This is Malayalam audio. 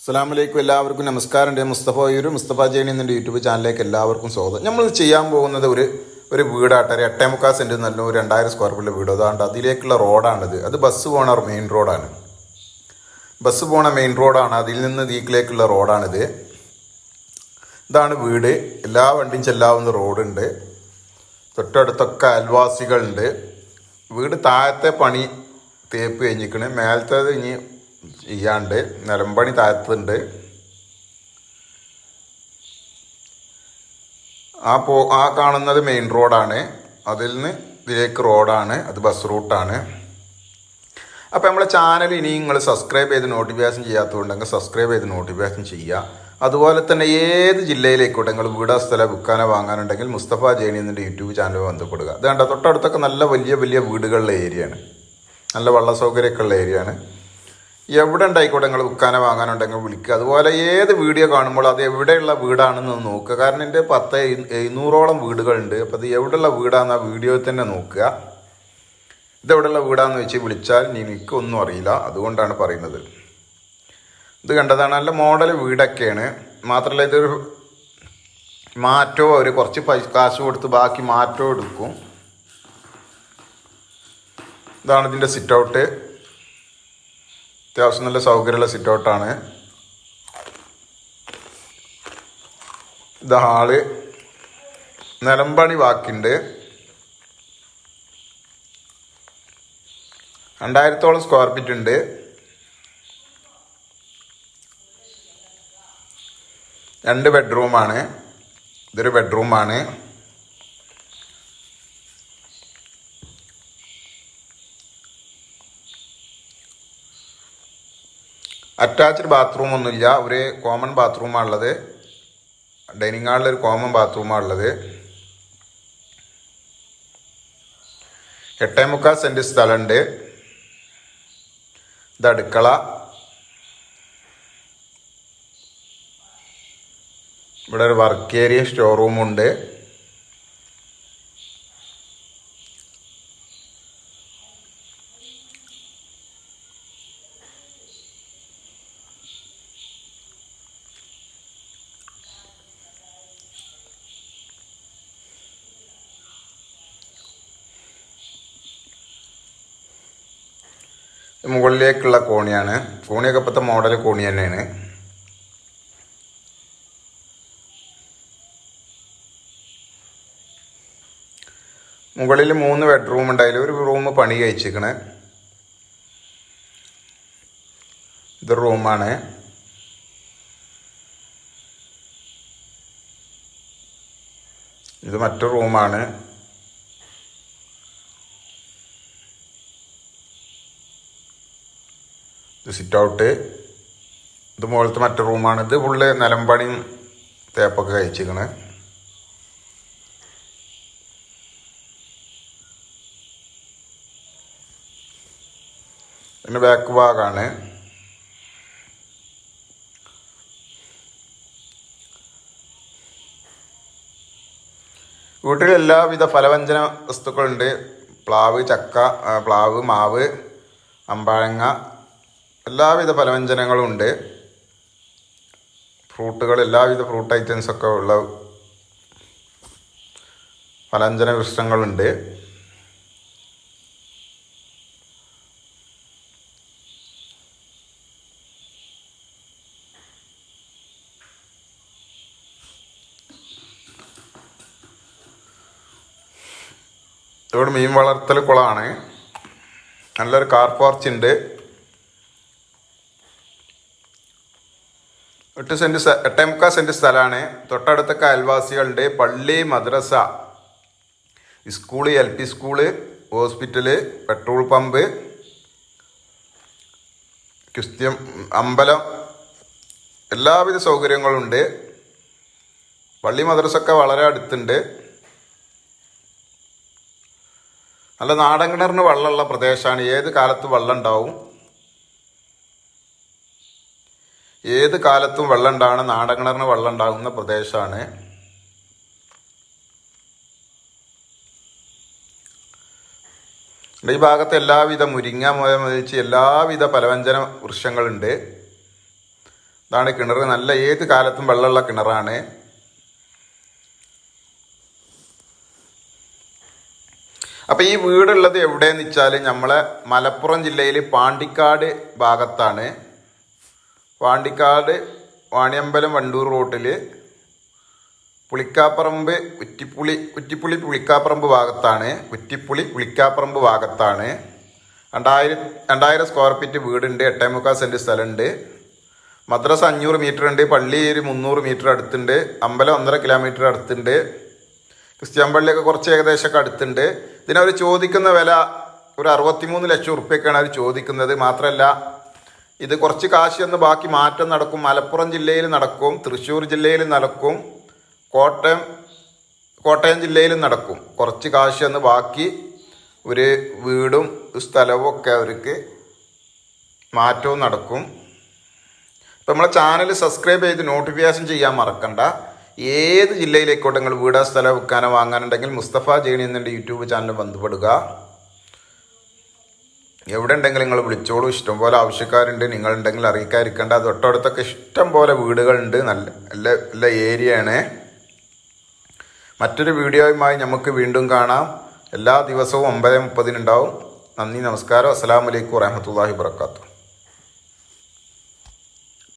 അസ്സലാമലൈക്കും. എല്ലാവർക്കും നമസ്കാരം. മുസ്തഫ മുസ്തഫ ജേണി എന്ന യൂട്യൂബ് ചാനലിലേക്ക് എല്ലാവർക്കും സ്വാഗതം. നമ്മൾ ചെയ്യാൻ പോകുന്നത് ഒരു വീടാട്ടെ, ഒരു 8.25 സെൻറ്റ് നല്ല 2000 സ്ക്വയർ ഫീറ്റ് വീട്. അതാണ്ട് അതിലേക്കുള്ള റോഡാണിത്. അത് ബസ് പോണ മെയിൻ റോഡാണ്. ബസ് പോണ മെയിൻ റോഡാണ്. അതിൽ നിന്ന് ദീക്കിലേക്കുള്ള റോഡാണിത്. ഇതാണ് വീട്. എല്ലാ വണ്ടിയും ചെല്ലാവുന്ന റോഡുണ്ട്. തൊട്ടടുത്തൊക്കെ അയൽവാസികളുണ്ട്. വീട് താഴത്തെ പണി തേപ്പ് കഴിഞ്ഞിരിക്കണ്. മേലത്തേത് ഇനി ചെയ്യാണ്ട് നിലമ്പണി താഴത്തുണ്ട്. ആ കാണുന്നത് മെയിൻ റോഡാണ്. അതിൽ നിന്ന് ഇതിലേക്ക് റോഡാണ്. അത് ബസ് റൂട്ടാണ്. അപ്പോൾ നമ്മളെ ചാനൽ ഇനി നിങ്ങൾ സബ്സ്ക്രൈബ് ചെയ്ത് നോട്ടിഫിക്കേഷൻ ചെയ്യാത്തതുകൊണ്ടെങ്കിൽ സബ്സ്ക്രൈബ് ചെയ്ത് നോട്ടിഫിക്കേഷൻ ചെയ്യുക. അതുപോലെ തന്നെ ഏത് ജില്ലയിലേക്കോട്ടെ നിങ്ങൾ വീടോ സ്ഥലം വിൽക്കാനോ വാങ്ങാനുണ്ടെങ്കിൽ മുസ്തഫ ജേണി എന്നിൻ്റെ യൂട്യൂബ് ചാനൽ ബന്ധപ്പെടുക. അത് കണ്ട തൊട്ടടുത്തൊക്കെ നല്ല വലിയ വലിയ വീടുകളുള്ള ഏരിയയാണ്. നല്ല വെള്ള സൗകര്യമൊക്കെ ഉള്ള ഏരിയയാണ്. എവിടെ ഉണ്ടായിക്കോട്ടെ നിങ്ങൾ വിൽക്കാനോ വാങ്ങാനുണ്ടെങ്കിൽ വിളിക്കുക. അതുപോലെ ഏത് വീഡിയോ കാണുമ്പോൾ അത് എവിടെയുള്ള വീടാണെന്ന് നോക്കുക. കാരണം എൻ്റെ 700-ഓളം വീടുകളുണ്ട്. അപ്പോൾ അത് എവിടെയുള്ള വീടാണെന്ന് ആ വീഡിയോയിൽ തന്നെ നോക്കുക. ഇതെവിടെയുള്ള വീടാണെന്ന് വെച്ച് വിളിച്ചാൽ എനിക്കൊന്നും അറിയില്ല. അതുകൊണ്ടാണ് പറയുന്നത്. ഇത് കണ്ടതാണ്. നല്ല മോഡൽ വീടൊക്കെയാണ്. മാത്രമല്ല ഇതൊരു മാറ്റവും അവർ കുറച്ച് കാശ് കൊടുത്ത് ബാക്കി മാറ്റവും എടുക്കും. ഇതാണ് ഇതിൻ്റെ സിറ്റ് ഔട്ട്. അത്യാവശ്യം നല്ല സൗകര്യമുള്ള സിറ്റ് ഔട്ടാണ്. ഇത് ഹാള്. നിലമ്പണി ബാക്കിയുണ്ട്. 2000-ഓളം സ്ക്വയർ ഫീറ്റ് ഉണ്ട്. രണ്ട് ബെഡ്റൂമാണ്. ഇതൊരു ബെഡ്റൂമാണ്. അറ്റാച്ച്ഡ് ബാത്റൂം ഒന്നുമില്ല. ഒരു കോമൺ ബാത്റൂമാണ് ഉള്ളത്. ഡൈനിങ് ഹാളിലൊരു കോമൺ ബാത്റൂമാണ് ഉള്ളത്. 8.25 സെൻറ്റ് സ്ഥലമുണ്ട്. ഇത് അടുക്കള. ഇവിടെ ഒരു വർക്ക് ഏരിയ, സ്റ്റോർ റൂമുണ്ട്. മുകളിലേക്കുള്ള കോണിയാണ്. കോണിയൊക്കെ ഇപ്പോഴത്തെ മോഡൽ കോണി തന്നെയാണ്. മുകളിൽ 3 ബെഡ്റൂം ഉണ്ട്. അതിൽ ഒരു റൂം പണി കഴിച്ചിരിക്കണേ. ഇതൊരു റൂമാണ്. ഇത് മറ്റൊരു റൂമാണ്. ഇത് സിറ്റ് ഔട്ട്. ഇത് മുകളിലത്തെ മറ്റൊരു റൂമാണ്. ഇത് ഫുള്ള് നിലമ്പണിയും തേപ്പൊക്കെ കഴിച്ചിരിക്കണേ. പിന്നെ ബാക്ക് ഭാഗമാണ്. വീട്ടിൽ എല്ലാവിധ ഫലവ്യഞ്ജന വസ്തുക്കളുണ്ട്. പ്ലാവ്, ചക്ക, പ്ലാവ്, മാവ്, അമ്പാഴങ്ങ, എല്ലാവിധ ഫലവ്യഞ്ജനങ്ങളും ഉണ്ട്. ഫ്രൂട്ടുകൾ, എല്ലാവിധ ഫ്രൂട്ട് ഐറ്റംസൊക്കെ ഉള്ള ഫലവ്യഞ്ജന വൃക്ഷങ്ങളുണ്ട്. ഇവിടെ മീൻ വളർത്തൽ കുളമാണ്. നല്ലൊരു കാർ പോർച്ച് ഉണ്ട്. 8.25 സെൻറ്റ് സ്ഥലമാണ്. തൊട്ടടുത്തൊക്കെ അയൽവാസികളുണ്ട്. പള്ളി, മദ്രസ, school, LP school, hospital, petrol pump, Christian അമ്പലം, എല്ലാവിധ സൗകര്യങ്ങളുണ്ട്. പള്ളി, മദ്രസൊക്കെ വളരെ അടുത്തുണ്ട്. നല്ല നാടൻ കിണറിന് വെള്ളമുള്ള പ്രദേശമാണ്. ഏത് കാലത്ത് വെള്ളം ഉണ്ടാവും. ഏത് കാലത്തും വെള്ളം ഉണ്ടാകുന്ന, നാടൻ കിണറിന് വെള്ളം ഉണ്ടാകുന്ന പ്രദേശമാണ്. ഈ ഭാഗത്ത് എല്ലാവിധ മുരിങ്ങ മുതച്ച് എല്ലാവിധ പലവ്യഞ്ജന വൃക്ഷങ്ങളുണ്ട്. ഇതാണ് കിണർ. നല്ല ഏത് കാലത്തും വെള്ളമുള്ള കിണറാണ്. അപ്പം ഈ വീടുള്ളത് എവിടെയെന്ന് വെച്ചാൽ നമ്മളെ മലപ്പുറം ജില്ലയിൽ പാണ്ടിക്കാട് ഭാഗത്താണ്. പാണ്ടിക്കാട് വാണിയമ്പലം വണ്ടൂർ റോട്ടിൽ പുളിക്കാപ്പറമ്പ് കുറ്റിപ്പുളി പുളിക്കാപ്പറമ്പ് ഭാഗത്താണ്. പുളിക്കാപ്പറമ്പ് ഭാഗത്താണ്. 2000 സ്ക്വയർ ഫീറ്റ് വീടുണ്ട്. 8.25 സെൻറ്റ് സ്ഥലമുണ്ട്. മദ്രസ 500 മീറ്റർ ഉണ്ട്. പള്ളി 300 മീറ്റർ അടുത്തുണ്ട്. അമ്പലം 1.5 കിലോമീറ്റർ അടുത്തുണ്ട്. ക്രിസ്ത്യൻ പള്ളിയൊക്കെ കുറച്ച് ഏകദേശമൊക്കെ അടുത്തുണ്ട്. ഇതിനവർ ചോദിക്കുന്ന വില ഒരു 63 ലക്ഷം ഉറുപ്പ്യൊക്കെയാണ് അവർ ചോദിക്കുന്നത്. മാത്രമല്ല ഇത് കുറച്ച് കാശ് എന്ന് ബാക്കി മാറ്റം നടക്കും. മലപ്പുറം ജില്ലയിൽ നടക്കും, തൃശ്ശൂർ ജില്ലയിൽ നടക്കും, കോട്ടയം ജില്ലയിലും നടക്കും. കുറച്ച് കാശ് എന്ന് ബാക്കി ഒരു വീടും സ്ഥലവും ഒക്കെ അവർക്ക് മാറ്റവും നടക്കും. അപ്പം നമ്മളെ ചാനൽ സബ്സ്ക്രൈബ് ചെയ്ത് നോട്ടിഫിക്കേഷൻ ചെയ്യാൻ മറക്കണ്ട. ഏത് ജില്ലയിലേക്കോട്ടെ നിങ്ങൾ വീടോ സ്ഥലം വിൽക്കാനോ വാങ്ങാനുണ്ടെങ്കിൽ മുസ്തഫ ജേണി എന്നെ യൂട്യൂബ് ചാനൽ ബന്ധപ്പെടുക. എവിടെ ഉണ്ടെങ്കിലും നിങ്ങൾ വിളിച്ചോളൂ. ഇഷ്ടംപോലെ ആവശ്യക്കാരുണ്ട്. നിങ്ങളുണ്ടെങ്കിൽ അറിയിക്കാതിരിക്കേണ്ട. തൊട്ടടുത്തൊക്കെ ഇഷ്ടം പോലെ വീടുകളുണ്ട്. നല്ല ഏരിയയാണ്. മറ്റൊരു വീഡിയോയുമായി നമുക്ക് വീണ്ടും കാണാം. എല്ലാ ദിവസവും 9:30 ഉണ്ടാവും. നന്ദി, നമസ്കാരം. അസ്സലാമു അലൈക്കും വറഹ്മത്തുള്ളാഹി വബറകാതുഹു.